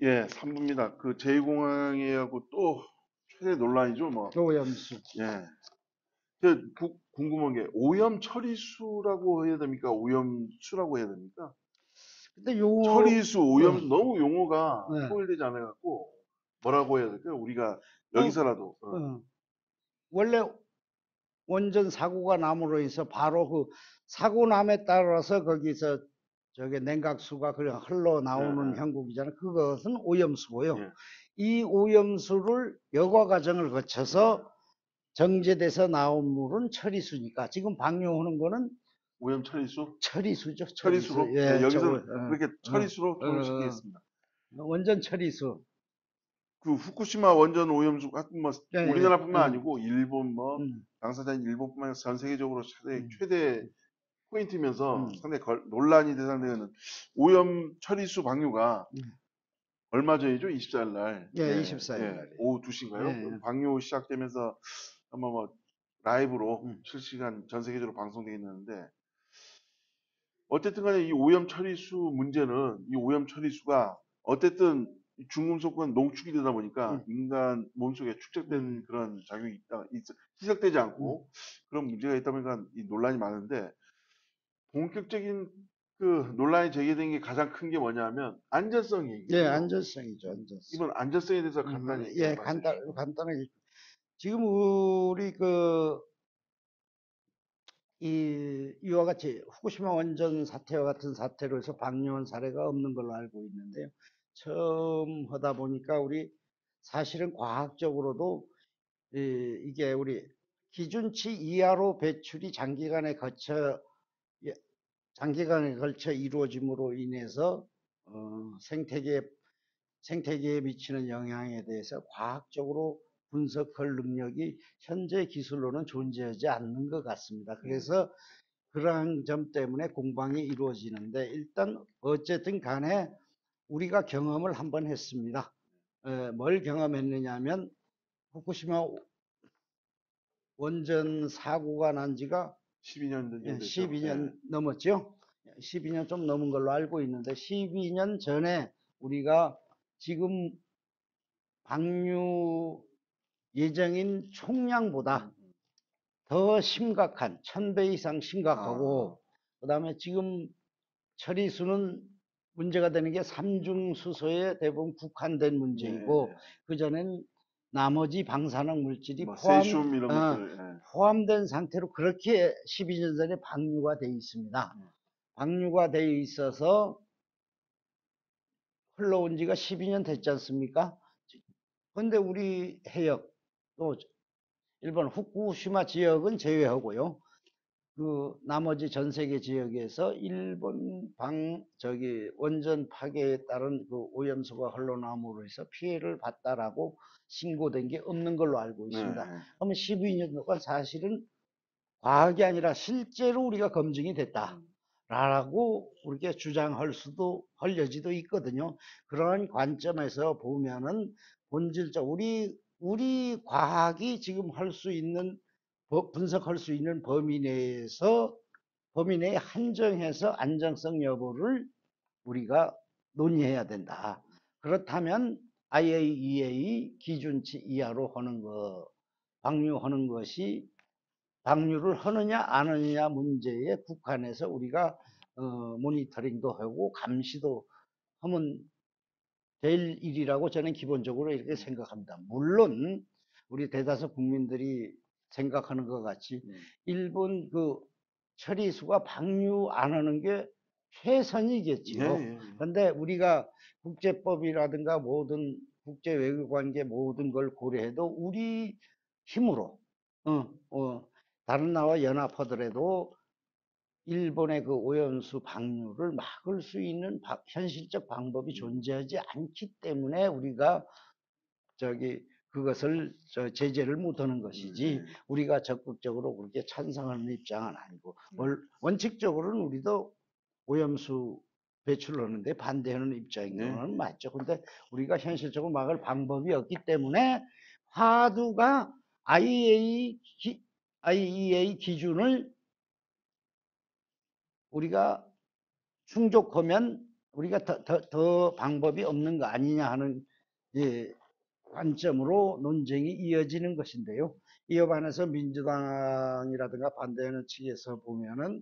예, 3부입니다. 그 제2공항이하고 또 최대 논란이죠, 뭐. 오염수. 예. 궁금한 게 오염 처리수라고 해야 됩니까? 오염수라고 해야 됩니까? 근데 요, 처리수, 어, 오염 너무 용어가 네. 통일되지 않아 갖고 뭐라고 해야 될까요? 우리가 그, 여기서라도 원래 원전 사고가 남으로 해서 바로 그 사고 남에 따라서 거기서 저게 냉각수가 그냥 흘러나오는 예, 형국이잖아요. 그것은 오염수고요. 예, 이 오염수를 여과 과정을 거쳐서 정제돼서 나온 물은 처리수니까 지금 방류하는 거는 오염 처리수? 처리수죠. 처리수. 처리수로? 예, 예, 여기서는 그렇게 처리수로 통일시키겠습니다. 원전 처리수. 그 후쿠시마 원전 오염수 같은 뭐 예, 예, 우리나라뿐만 아니고 일본 뭐 음, 당사자인 일본뿐만 아니라 전 세계적으로 음, 최대 포인트면서 음, 상당히 논란이 대상되는 오염 처리수 방류가 음. 얼마 전이죠? 24일 날. 예, 예, 24일 예. 날에. 오후 예, 2시인가요? 예. 방류 시작되면서 아마 뭐 라이브로 음. 실시간 전 세계적으로 방송되고 있는데 어쨌든 간에 이 오염 처리수 문제는 이 오염 처리수가 어쨌든 중금속은 농축이 되다 보니까 음, 인간 몸속에 축적된 음, 그런 작용이 희석되지 음. 않고 그런 문제가 있다 보니까 이 논란이 많은데 본격적인 그 논란이 제기된 게 가장 큰 게 뭐냐면 안전성 예, 얘기거든요. 안전성이죠, 안전성. 이번 안전성에 대해서 간단히 예, 예, 말씀해 주시죠. 간단하게. 지금 우리 이와 같이 후쿠시마 원전 사태와 같은 사태로 해서 방류한 사례가 없는 걸로 알고 있는데요. 처음 하다 보니까 우리 사실은 과학적으로도 이게 우리 기준치 이하로 배출이 예, 장기간에 걸쳐 이루어짐으로 인해서 생태계에 미치는 영향에 대해서 과학적으로 분석할 능력이 현재 기술로는 존재하지 않는 것 같습니다. 네. 그래서 그러한 점 때문에 공방이 이루어지는데 일단 어쨌든 간에 우리가 경험을 한번 했습니다. 뭘 경험했느냐 하면 후쿠시마 원전 사고가 난 지가 12년 정도 됐죠. 12년 예. 넘었죠. 12년 좀 넘은 걸로 알고 있는데 12년 전에 우리가 지금 방류 예정인 총량보다 음. 더 심각한 1000배 이상 아, 심각하고 그다음에 지금 처리수는 문제가 되는 게 삼중수소에 대부분 국한된 예, 문제이고 예. 그전엔 나머지 방사능 물질이 뭐 세슘 이런 것들. 예. 포함된 상태로 그렇게 12년 전에 방류가 돼 있습니다. 음. 방류가 돼 있어서 흘러온 지가 12년 됐지 않습니까? 근데 우리 해역 또 일본 후쿠시마 지역은 제외하고요. 그 나머지 전 세계 지역에서 일본 원전 파괴에 따른 그 오염수가 흘러나옴으로 해서 피해를 봤다라고 신고된 게 없는 걸로 알고 네. 있습니다. 예. 그러면 12년 동안 사실은 과학이 아니라 실제로 우리가 검증이 음. 됐다라고 우리가 주장할 수도 할 여지도 있거든요. 그런 관점에서 보면은 본질적 우리 과학이 지금 할 수 있는 분석할 수 있는 범위 내에 한정해서 안정성 여부를 우리가 논의해야 된다. 그렇다면 IAEA 기준치 이하로 하는 방류하는 것이 방류를 하느냐 안 하느냐 문제에 국한해서 우리가 모니터링도 하고 감시도 하면 될 일이라고 저는 기본적으로 이렇게 음. 생각합니다. 물론 우리 대다수 국민들이 생각하는 것 같이 음. 일본 그 처리수가 방류 안 하는 게 예, 최선이겠지요. 예, 예. 그런데 우리가 국제법이라든가 모든 국제 외교 관계 모든 걸 고려해도 우리 힘으로 어, 어, 다른 나라와 연합하더라도 일본의 그 오염수 방류를 막을 수 있는 현실적 방법이 음. 존재하지 않기 때문에 우리가 저기 그것을 제재를 못하는 것이지 네. 우리가 적극적으로 그렇게 찬성하는 입장은 아니고 음. 원칙적으로는 우리도 오염수 배출하는데 반대하는 입장인 네. 거는 맞죠. 근데 우리가 현실적으로 막을 방법이 없기 때문에 화두가 IEA 기준을 우리가 충족하면 우리가 더 방법이 없는 거 아니냐 하는 예, 관점으로 논쟁이 이어지는 것인데요. 이에 반해서 민주당이라든가 반대하는 측에서 보면은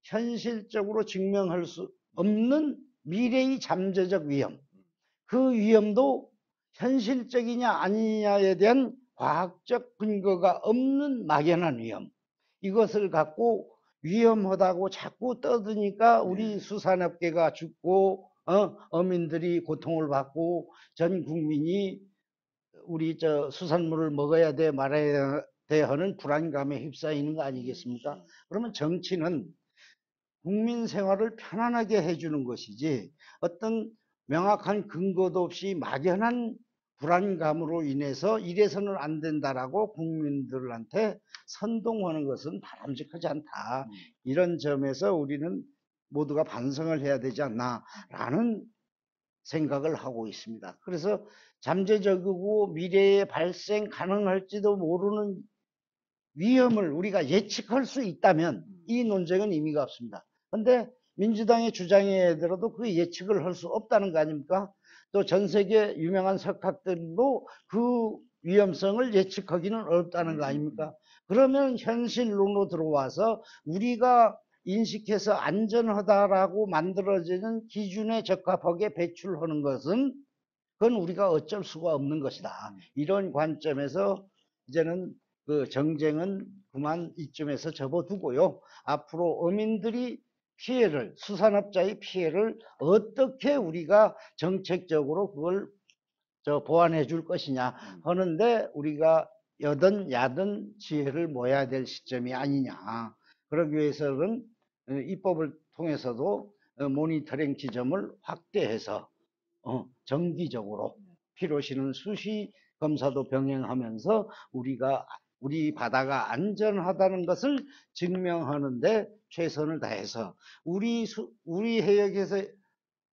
현실적으로 증명할 수 없는 미래의 잠재적 위험, 그 위험도 현실적이냐 아니냐에 대한 과학적 근거가 없는 막연한 위험, 이것을 갖고 위험하다고 자꾸 떠드니까 우리 수산업계가 죽고 어민들이 고통을 받고 전 국민이 우리 저 수산물을 먹어야 돼 말아야 돼 하는 불안감에 휩싸이는 거 아니겠습니까? 그러면 정치는 국민 생활을 편안하게 해주는 것이지 어떤 명확한 근거도 없이 막연한 불안감으로 인해서 이래서는 안 된다라고 국민들한테 선동하는 것은 바람직하지 않다. 이런 점에서 우리는 모두가 반성을 해야 되지 않나라는 생각을 하고 있습니다. 그래서 잠재적이고 미래에 발생 가능할지도 모르는 위험을 우리가 예측할 수 있다면 이 논쟁은 의미가 없습니다. 그런데 민주당의 주장에 들어도 그 예측을 할 수 없다는 거 아닙니까? 또 전 세계 유명한 석학들도 그 위험성을 예측하기는 어렵다는 거 아닙니까? 그러면 현실론으로 들어와서 우리가 인식해서 안전하다라고 만들어지는 기준에 적합하게 배출하는 것은 그건 우리가 어쩔 수가 없는 것이다. 이런 관점에서 이제는 그 정쟁은 그만 이쯤에서 접어두고요. 앞으로 어민들이 피해를, 수산업자의 피해를 어떻게 우리가 정책적으로 그걸 보완해 줄 것이냐 하는데 우리가 여든 야든 지혜를 모아야 될 시점이 아니냐. 그러기 위해서는 입법을 통해서도 모니터링 지점을 확대해서 정기적으로 필요시는 수시 검사도 병행하면서 우리 바다가 안전하다는 것을 증명하는데 최선을 다해서 우리 해역에서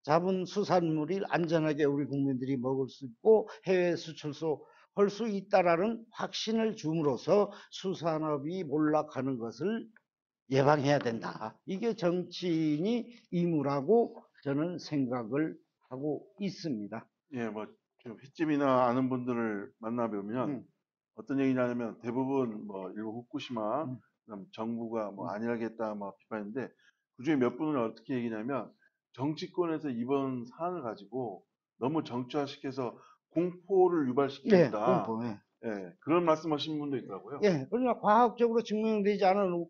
잡은 수산물이 안전하게 우리 국민들이 먹을 수 있고 해외 수출소 할 수 있다라는 확신을 줌으로써 수산업이 몰락하는 것을 예방해야 된다. 이게 정치인이 의무라고 저는 생각을 하고 있습니다. 예, 뭐, 좀 횟집이나 아는 분들을 만나보면 어떤 얘기냐면 대부분 뭐, 일본 후쿠시마, 그다음 정부가 뭐 안일하겠다 뭐 비판인데 그중에 몇 분은 어떻게 얘기냐면 정치권에서 이번 사안을 가지고 너무 정치화시켜서 공포를 예, 유발시킨다. 공포. 예. 예, 그런 말씀하시는 분도 있더라고요. 예, 그러나 과학적으로 증명되지 않은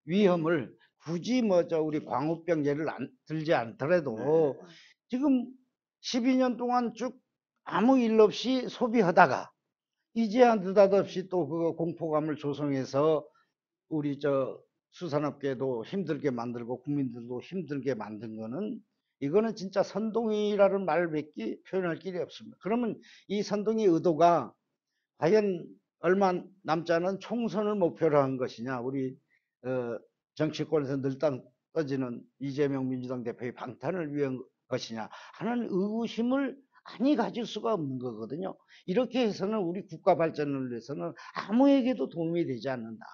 위험을 굳이 우리 광우병 예를 들지 않더라도 네. 지금 12년 동안 쭉 아무 일 없이 소비하다가 이제야 느닷없이 또 그 공포감을 조성해서 우리 수산업계도 힘들게 만들고 국민들도 힘들게 만든 거는 이거는 진짜 선동이라는 말밖에 표현할 길이 없습니다. 그러면 이 선동의 의도가 과연 얼마 남지 않은 총선을 목표로 한 것이냐, 우리 정치권에서 늘 떠지는 이재명 민주당 대표의 방탄을 위한 것이냐 하는 의구심을 아니 가질 수가 없는 거거든요. 이렇게 해서는 우리 국가 발전을 위해서는 아무에게도 도움이 되지 않는다.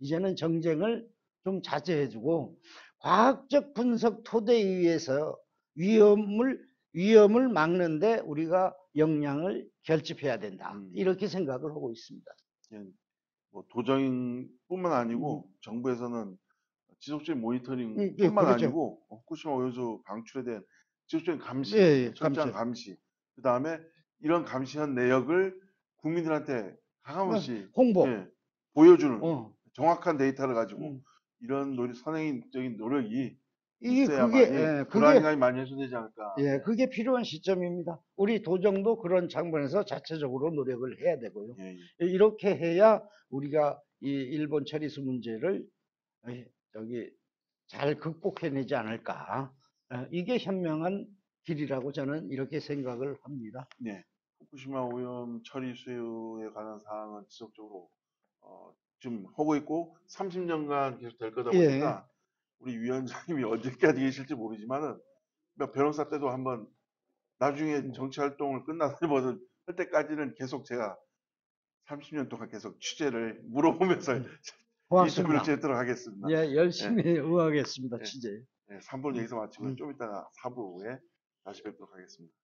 이제는 정쟁을 좀 자제해주고 과학적 분석 토대에 의해서 위험을 막는데 우리가 역량을 결집해야 된다. 이렇게 생각을 하고 있습니다. 예, 뭐 도정뿐만 아니고 정부에서는 지속적인 모니터링뿐만 그렇죠. 아니고 후쿠시마 오염수 방출에 대한 지속적인 감시, 예, 철저한 감시, 그 다음에 이런 감시한 내역을 국민들한테 가감없이 홍보. 보여주는 정확한 어. 데이터를 가지고 이런 선행적인 노력이 이게 있어야만이 불안감이 많이 해소되지 않을까. 예, 그게 필요한 시점입니다. 우리 도정도 그런 장면에서 자체적으로 노력을 해야 되고요. 예, 이렇게 해야 우리가 이 일본 처리수 문제를 잘 극복해내지 않을까. 이게 현명한 길이라고 저는 이렇게 생각을 합니다. 네. 후쿠시마 오염 처리수에 관한 사항은 지속적으로 좀 하고 있고 30년간 계속 될 거다 예. 보니까 우리 위원장님이 언제까지 계실지 모르지만은 변호사 때도 한번 나중에 정치 활동을 끝나서 뭐든 할 때까지는 계속 제가 30년 동안 계속 취재를 물어보면서 인터뷰를 고맙습니다. 제도록 하겠습니다. 예, 열심히 응하겠습니다. 예. 취재. 네, 3부는 여기서 마치고 음. 좀 이따가 4부에 다시 뵙도록 하겠습니다.